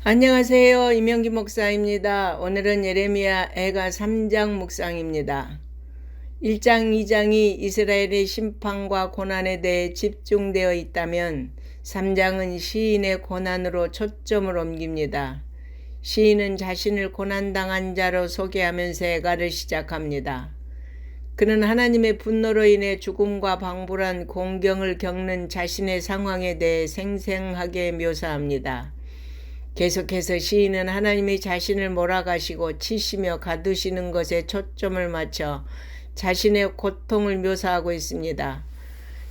안녕하세요. 이명기 목사입니다. 오늘은 예레미야 애가 3장 묵상입니다. 1장, 2장이 이스라엘의 심판과 고난에 대해 집중되어 있다면 3장은 시인의 고난으로 초점을 옮깁니다. 시인은 자신을 고난당한 자로 소개하면서 애가를 시작합니다. 그는 하나님의 분노로 인해 죽음과 방불한 공경을 겪는 자신의 상황에 대해 생생하게 묘사합니다. 계속해서 시인은 하나님이 자신을 몰아가시고 치시며 가두시는 것에 초점을 맞춰 자신의 고통을 묘사하고 있습니다.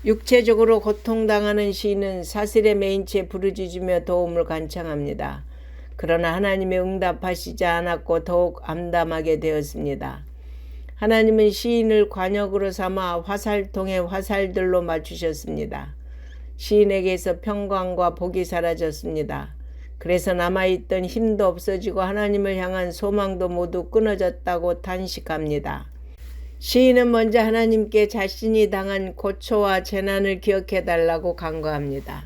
육체적으로 고통당하는 시인은 사슬에 매인 채 부르짖으며 도움을 간청합니다. 그러나 하나님의 응답하시지 않았고 더욱 암담하게 되었습니다. 하나님은 시인을 관역으로 삼아 화살통에 화살들로 맞추셨습니다. 시인에게서 평강과 복이 사라졌습니다. 그래서 남아있던 힘도 없어지고 하나님을 향한 소망도 모두 끊어졌다고 탄식합니다. 시인은 먼저 하나님께 자신이 당한 고초와 재난을 기억해달라고 간구합니다.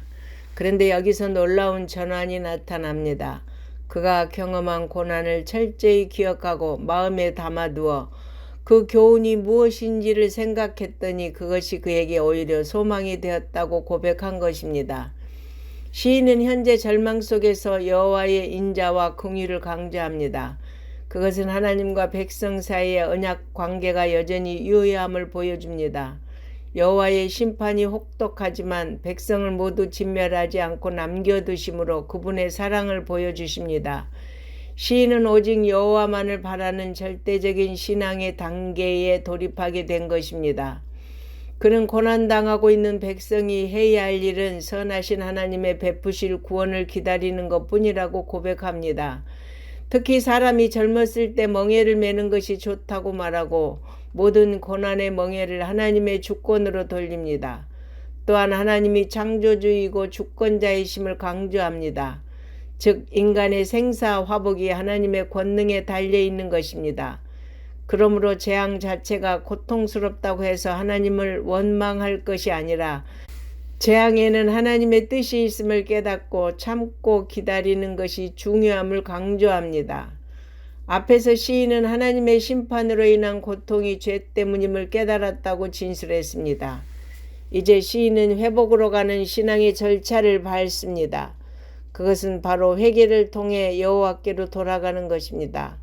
그런데 여기서 놀라운 전환이 나타납니다. 그가 경험한 고난을 철저히 기억하고 마음에 담아두어 그 교훈이 무엇인지를 생각했더니 그것이 그에게 오히려 소망이 되었다고 고백한 것입니다. 시인은 현재 절망 속에서 여호와의 인자와 긍휼을 강조합니다. 그것은 하나님과 백성 사이의 언약 관계가 여전히 유효함을 보여줍니다. 여호와의 심판이 혹독하지만 백성을 모두 진멸하지 않고 남겨두심으로 그분의 사랑을 보여주십니다. 시인은 오직 여호와만을 바라는 절대적인 신앙의 단계에 돌입하게 된 것입니다. 그는 고난당하고 있는 백성이 해야 할 일은 선하신 하나님의 베푸실 구원을 기다리는 것뿐이라고 고백합니다. 특히 사람이 젊었을 때 멍에를 매는 것이 좋다고 말하고 모든 고난의 멍에를 하나님의 주권으로 돌립니다. 또한 하나님이 창조주이고 주권자이심을 강조합니다. 즉 인간의 생사 화복이 하나님의 권능에 달려있는 것입니다. 그러므로 재앙 자체가 고통스럽다고 해서 하나님을 원망할 것이 아니라 재앙에는 하나님의 뜻이 있음을 깨닫고 참고 기다리는 것이 중요함을 강조합니다. 앞에서 시인은 하나님의 심판으로 인한 고통이 죄 때문임을 깨달았다고 진술했습니다. 이제 시인은 회복으로 가는 신앙의 절차를 밟습니다. 그것은 바로 회개를 통해 여호와께로 돌아가는 것입니다.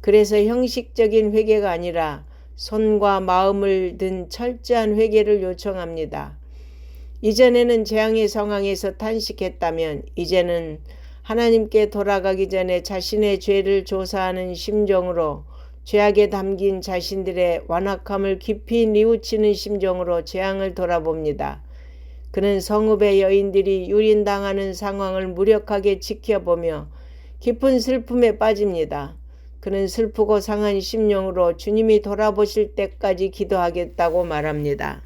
그래서 형식적인 회개가 아니라 손과 마음을 든 철저한 회개를 요청합니다. 이전에는 재앙의 상황에서 탄식했다면 이제는 하나님께 돌아가기 전에 자신의 죄를 조사하는 심정으로 죄악에 담긴 자신들의 완악함을 깊이 뉘우치는 심정으로 재앙을 돌아봅니다. 그는 성읍의 여인들이 유린당하는 상황을 무력하게 지켜보며 깊은 슬픔에 빠집니다. 그는 슬프고 상한 심령으로 주님이 돌아보실 때까지 기도하겠다고 말합니다.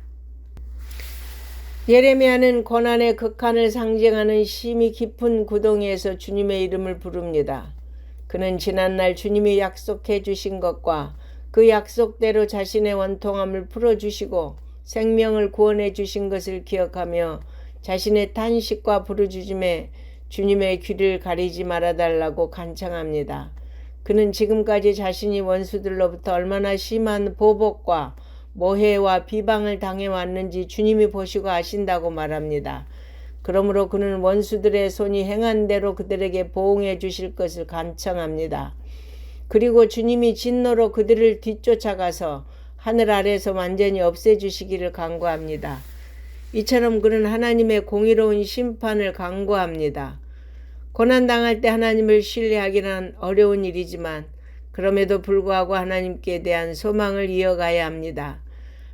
예레미야는 고난의 극한을 상징하는 심히 깊은 구덩이에서 주님의 이름을 부릅니다. 그는 지난날 주님이 약속해 주신 것과 그 약속대로 자신의 원통함을 풀어주시고 생명을 구원해 주신 것을 기억하며 자신의 탄식과 부르짖음에 주님의 귀를 가리지 말아달라고 간청합니다. 그는 지금까지 자신이 원수들로부터 얼마나 심한 보복과 모해와 비방을 당해왔는지 주님이 보시고 아신다고 말합니다. 그러므로 그는 원수들의 손이 행한 대로 그들에게 보응해 주실 것을 간청합니다. 그리고 주님이 진노로 그들을 뒤쫓아가서 하늘 아래서 완전히 없애주시기를 간구합니다. 이처럼 그는 하나님의 공의로운 심판을 간구합니다. 고난당할 때 하나님을 신뢰하기는 어려운 일이지만 그럼에도 불구하고 하나님께 대한 소망을 이어가야 합니다.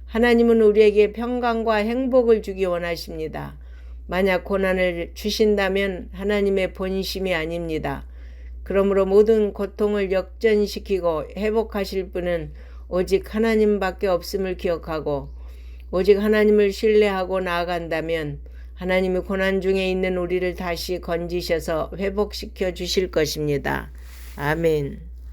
하나님은 우리에게 평강과 행복을 주기 원하십니다. 만약 고난을 주신다면 하나님의 본심이 아닙니다. 그러므로 모든 고통을 역전시키고 회복하실 분은 오직 하나님밖에 없음을 기억하고 오직 하나님을 신뢰하고 나아간다면 하나님이 고난 중에 있는 우리를 다시 건지셔서 회복시켜 주실 것입니다. 아멘.